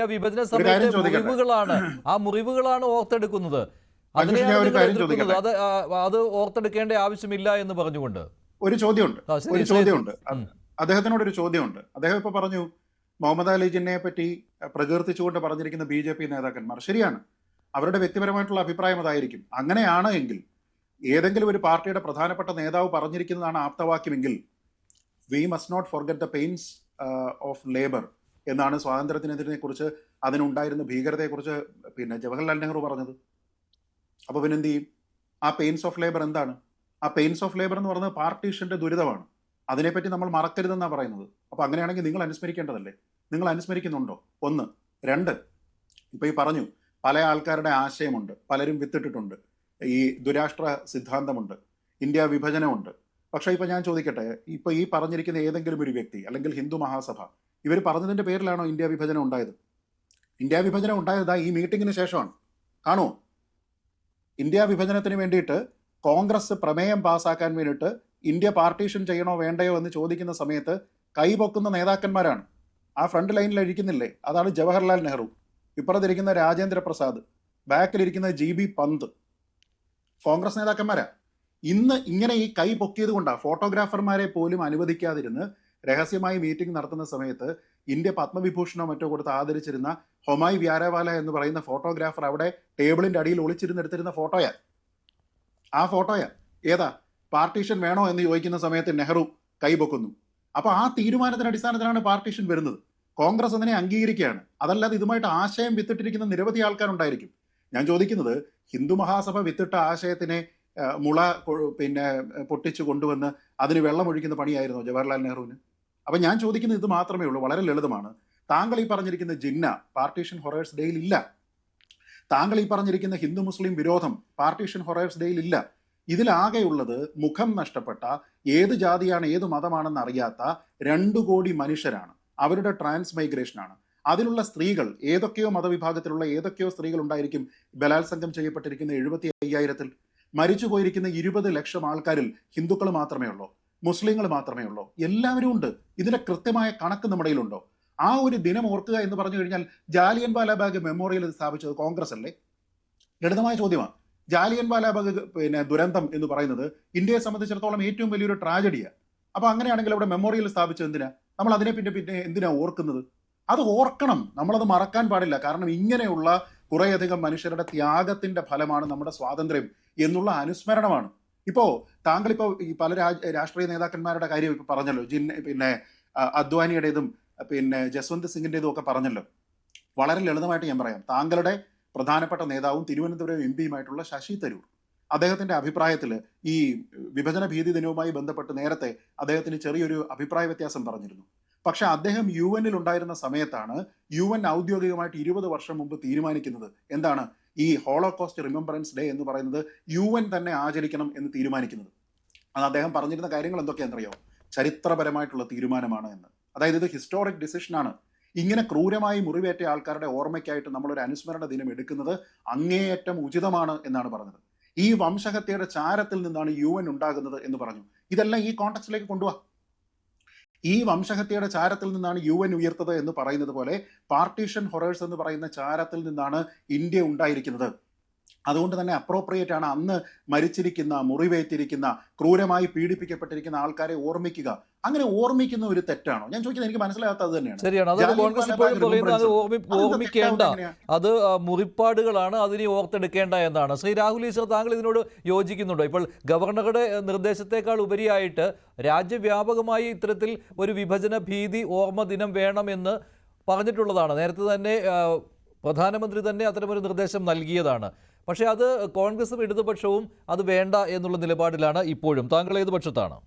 വിഭജന സമയത്തെ മുറിവുകളാണ്, ആ മുറിവുകളാണ് ഓർത്തെടുക്കുന്നത്. അത് ഓർത്തെടുക്കേണ്ട ആവശ്യമില്ല എന്ന് പറഞ്ഞുകൊണ്ട് ഒരു ചോദ്യമുണ്ട്. അദ്ദേഹത്തിനോടൊരു ചോദ്യമുണ്ട്. അദ്ദേഹം ഇപ്പൊ പറഞ്ഞു മുഹമ്മദ് അലി ജിന്നയെ പറ്റി പ്രകീർത്തിച്ചുകൊണ്ട് പറഞ്ഞിരിക്കുന്ന BJP നേതാക്കന്മാർ ശരിയാണ്, അവരുടെ വ്യക്തിപരമായിട്ടുള്ള അഭിപ്രായം അതായിരിക്കും. അങ്ങനെയാണ് എങ്കിൽ ഏതെങ്കിലും ഒരു പാർട്ടിയുടെ പ്രധാനപ്പെട്ട നേതാവ് പറഞ്ഞിരിക്കുന്നതാണ് ആപ്തവാക്യമെങ്കിൽ we must not forget the pains of labour എന്നാണ് സ്വാതന്ത്ര്യത്തിനെതിരെ കുറിച്ച്, അതിനുണ്ടായിരുന്ന ഭീകരതയെക്കുറിച്ച് ജവഹർലാൽ നെഹ്റു പറഞ്ഞത്. അപ്പോൾ പിന്നെ എന്ത് ചെയ്യും? ആ പെയിൻസ് ഓഫ് ലേബർ എന്താണ്? ആ പെയിൻസ് ഓഫ് ലേബർ എന്ന് പറയുന്നത് പാർട്ടീഷന്റെ ദുരിതമാണ്. അതിനെപ്പറ്റി നമ്മൾ മറക്കരുതെന്നാണ് പറയുന്നത്. അപ്പോൾ അങ്ങനെയാണെങ്കിൽ നിങ്ങൾ അനുസ്മരിക്കേണ്ടതല്ലേ? നിങ്ങൾ അനുസ്മരിക്കുന്നുണ്ടോ? ഒന്ന്. രണ്ട്, ഇപ്പൊ ഈ പറഞ്ഞു പല ആൾക്കാരുടെ ആശയമുണ്ട്, പലരും വിത്തിട്ടിട്ടുണ്ട്, ഈ ദുരാഷ്ട്ര സിദ്ധാന്തമുണ്ട്, ഇന്ത്യ വിഭജനമുണ്ട്. പക്ഷേ ഇപ്പൊ ഞാൻ ചോദിക്കട്ടെ, ഇപ്പൊ ഈ പറഞ്ഞിരിക്കുന്ന ഏതെങ്കിലും ഒരു വ്യക്തി അല്ലെങ്കിൽ ഹിന്ദു മഹാസഭ ഇവർ പറഞ്ഞതിന്റെ പേരിലാണോ ഇന്ത്യ വിഭജനം ഉണ്ടായത്? ഇന്ത്യ വിഭജനം ഉണ്ടായത് ഈ മീറ്റിങ്ങിന് ശേഷമാണ്. കാണുമോ? ഇന്ത്യ വിഭജനത്തിന് വേണ്ടിയിട്ട് കോൺഗ്രസ് പ്രമേയം പാസ്സാക്കാൻ വേണ്ടിയിട്ട് ഇന്ത്യ പാർട്ടീഷൻ ചെയ്യണോ വേണ്ടയോ എന്ന് ചോദിക്കുന്ന സമയത്ത് കൈപൊക്കുന്ന നേതാക്കന്മാരാണ്. ആ ഫ്രണ്ട് ലൈനിൽ ഇരിക്കുന്നില്ലേ, അതാണ് ജവഹർലാൽ നെഹ്റു, ഇപ്പുറത്തിരിക്കുന്ന രാജേന്ദ്ര പ്രസാദ്, ബാക്കിലിരിക്കുന്ന GB പന്ത്, കോൺഗ്രസ് നേതാക്കന്മാരാ. ഇന്ന് ഇങ്ങനെ ഈ കൈ പൊക്കിയത് കൊണ്ടാണ് ഫോട്ടോഗ്രാഫർമാരെ പോലും അനുവദിക്കാതിരുന്ന് രഹസ്യമായി മീറ്റിംഗ് നടത്തുന്ന സമയത്ത് ഇന്ത്യ പത്മവിഭൂഷണോ മറ്റോ കൊടുത്ത് ആദരിച്ചിരുന്ന ഹൊമായി വ്യാരവാല എന്ന് പറയുന്ന ഫോട്ടോഗ്രാഫർ അവിടെ ടേബിളിന്റെ അടിയിൽ ഒളിച്ചിരുന്നെടുത്തിരുന്ന ഫോട്ടോയാ. ആ ഫോട്ടോയാ ഏതാ? പാർട്ടീഷൻ വേണോ എന്ന് ചോദിക്കുന്ന സമയത്ത് നെഹ്റു കൈപൊക്കുന്നു. അപ്പൊ ആ തീരുമാനത്തിന്റെ അടിസ്ഥാനത്തിലാണ് പാർട്ടീഷൻ വരുന്നത്. കോൺഗ്രസ് അതിനെ അംഗീകരിക്കുകയാണ്. അതല്ലാതെ ഇതുമായിട്ട് ആശയം വിത്തിട്ടിരിക്കുന്ന നിരവധി ആൾക്കാരുണ്ടായിരിക്കും. ഞാൻ ചോദിക്കുന്നത്, ഹിന്ദു മഹാസഭ വിത്തിട്ട ആശയത്തിനെ മുള പൊട്ടിച്ചു കൊണ്ടുവന്ന് അതിന് വെള്ളമൊഴിക്കുന്ന പണിയായിരുന്നു ജവഹർലാൽ നെഹ്റുവിന്? അപ്പൊ ഞാൻ ചോദിക്കുന്നത് ഇത് മാത്രമേ ഉള്ളൂ, വളരെ ലളിതമാണ്. താങ്കൾ ഈ പറഞ്ഞിരിക്കുന്ന ജിന്ന പാർട്ടീഷൻ ഹൊറേഴ്സ് ഡേയിൽ ഇല്ല. താങ്കൾ ഈ പറഞ്ഞിരിക്കുന്ന ഹിന്ദു മുസ്ലിം വിരോധം പാർട്ടീഷൻ ഹൊറേഴ്സ് ഡേയിൽ ഇല്ല. ഇതിലാകെയുള്ളത് മുഖം നഷ്ടപ്പെട്ട, ഏത് ജാതിയാണ് ഏത് മതമാണെന്ന് അറിയാത്ത 2 കോടി മനുഷ്യരാണ്. അവരുടെ ട്രാൻസ് മൈഗ്രേഷനാണ്. അതിലുള്ള സ്ത്രീകൾ ഏതൊക്കെയോ മതവിഭാഗത്തിലുള്ള ഏതൊക്കെയോ സ്ത്രീകൾ ഉണ്ടായിരിക്കും. ബലാത്സംഗം ചെയ്യപ്പെട്ടിരിക്കുന്ന 75,000-ൽ, മരിച്ചുപോയിരിക്കുന്ന 20 ലക്ഷം ആൾക്കാരിൽ ഹിന്ദുക്കൾ മാത്രമേ ഉള്ളൂ, മുസ്ലിങ്ങൾ മാത്രമേ ഉള്ളൂ? എല്ലാവരും ഉണ്ട്. ഇതിന്റെ കൃത്യമായ കണക്ക് നമ്മുടെ കയ്യിലുണ്ടോ? ആ ഒരു ദിനം ഓർക്കുക എന്ന് പറഞ്ഞു കഴിഞ്ഞാൽ ജാലിയൻ വാലാബാഗ് മെമ്മോറിയൽ സ്ഥാപിച്ചത് കോൺഗ്രസ് അല്ലേ? ലളിതമായ ചോദ്യമാണ്. ജാലിയൻ വാലാബാഗ് ദുരന്തം എന്ന് പറയുന്നത് ഇന്ത്യയെ സംബന്ധിച്ചിടത്തോളം ഏറ്റവും വലിയൊരു ട്രാജഡിയാണ്. അപ്പൊ അങ്ങനെയാണെങ്കിൽ അവിടെ മെമ്മോറിയൽ സ്ഥാപിച്ചത് എന്തിനാ? നമ്മൾ അതിനെ പിന്നെ എന്തിനാ ഓർക്കുന്നത്? അത് ഓർക്കണം, നമ്മളത് മറക്കാൻ പാടില്ല. കാരണം ഇങ്ങനെയുള്ള കുറേയധികം മനുഷ്യരുടെ ത്യാഗത്തിന്റെ ഫലമാണ് നമ്മുടെ സ്വാതന്ത്ര്യം എന്നുള്ള അനുസ്മരണമാണ്. ഇപ്പോ താങ്കളിപ്പോ ഈ പല രാഷ്ട്രീയ നേതാക്കന്മാരുടെ കാര്യം ഇപ്പൊ പറഞ്ഞല്ലോ, അദ്വാനിയുടേതും ജസ്വന്ത് സിംഗിന്റേതും ഒക്കെ പറഞ്ഞല്ലോ. വളരെ ലളിതമായിട്ട് ഞാൻ പറയാം. താങ്കളുടെ പ്രധാനപ്പെട്ട നേതാവും തിരുവനന്തപുരം MP-യുമായിട്ടുള്ള ശശി തരൂർ, അദ്ദേഹത്തിന്റെ അഭിപ്രായത്തിൽ ഈ വിഭജന ഭീതി ദിനവുമായി ബന്ധപ്പെട്ട് നേരത്തെ അദ്ദേഹത്തിന് ചെറിയൊരു അഭിപ്രായ വ്യത്യാസം പറഞ്ഞിരുന്നു. പക്ഷെ അദ്ദേഹം UN-ൽ ഉണ്ടായിരുന്ന സമയത്താണ് UN ഔദ്യോഗികമായിട്ട് 20 വർഷം മുമ്പ് തീരുമാനിക്കുന്നത് എന്താണ്? ഈ ഹോളോകോസ്റ്റ് റിമെമ്പറൻസ് ഡേ എന്ന് പറയുന്നത് UN തന്നെ ആചരിക്കണം എന്ന് തീരുമാനിക്കുന്നത്. അത് അദ്ദേഹം പറഞ്ഞിരുന്ന കാര്യങ്ങൾ എന്തൊക്കെയാണെന്നറിയോ? ചരിത്രപരമായിട്ടുള്ള തീരുമാനമാണ് എന്ന്. അതായത് ഇത് ഹിസ്റ്റോറിക് ഡിസിഷനാണ്. ഇങ്ങനെ ക്രൂരമായി മുറിവേറ്റ ആൾക്കാരുടെ ഓർമ്മയ്ക്കായിട്ട് നമ്മളൊരു അനുസ്മരണ ദിനം എടുക്കുന്നത് അങ്ങേയറ്റം ഉചിതമാണ് എന്നാണ് പറഞ്ഞത്. ഈ വംശഹത്യയുടെ ചാരത്തിൽ നിന്നാണ് UN ഉണ്ടാകുന്നത് എന്ന് പറഞ്ഞു. ഇതെല്ലാം ഈ കോണ്ടെക്സ്റ്റിലേക്ക് കൊണ്ടുപോവാ. ഈ വംശഹത്യയുടെ ചാരത്തിൽ നിന്നാണ് UN ഉയർത്തത് എന്ന് പറയുന്നത് പോലെ പാർട്ടീഷൻ ഹൊറേഴ്സ് എന്ന് പറയുന്ന ചാരത്തിൽ നിന്നാണ് ഇന്ത്യ ഉണ്ടായിരിക്കുന്നത്. അതുകൊണ്ട് തന്നെ അപ്രോപ്രിയേറ്റ് ആണ് അന്ന് മരിച്ചിരിക്കുന്ന, മുറിവേറ്റിരിക്കുന്ന, ക്രൂരമായി പീഡിപ്പിക്കപ്പെട്ടിരിക്കുന്ന ആൾക്കാരെ ഓർമ്മിക്കുക. അങ്ങനെ ഓർമ്മിക്കുന്ന ഒരു തെറ്റാണോ? ഞാൻ ചോദിക്കുന്നത്, എനിക്ക് മനസ്സിലാകാത്തത് തന്നെയാണ്. ശരിയാണ്. അത് കോൺഗ്രസ് ഇപ്പോഴും പറയുന്നത് അത് ഓർമ്മിക്കേണ്ട, അത് മുറിപ്പാടുകളാണ്, അതിനെ ഓർത്തെടുക്കേണ്ട എന്നാണ്. ശ്രീ രാഹുൽ ഈശ്വർ, താങ്കൾ ഇതിനോട് യോജിക്കുന്നുണ്ടോ? ഇപ്പോൾ ഗവർണറുടെ നിർദ്ദേശത്തെക്കാൾ ഉപരിയായിട്ട് രാജ്യവ്യാപകമായി ഇത്തരത്തിൽ ഒരു വിഭജന ഭീതി ഓർമ്മ ദിനം വേണമെന്ന് പറഞ്ഞിട്ടുള്ളതാണ്. നേരത്തെ തന്നെ പ്രധാനമന്ത്രി തന്നെ അത്തരമൊരു നിർദ്ദേശം നൽകിയതാണ്. പക്ഷേ അത് കോൺഗ്രസും ഇടതുപക്ഷവും അത് വേണ്ട എന്നുള്ള നിലപാടിലാണ് ഇപ്പോഴും. താങ്കൾ ഏത് പക്ഷത്താണ്?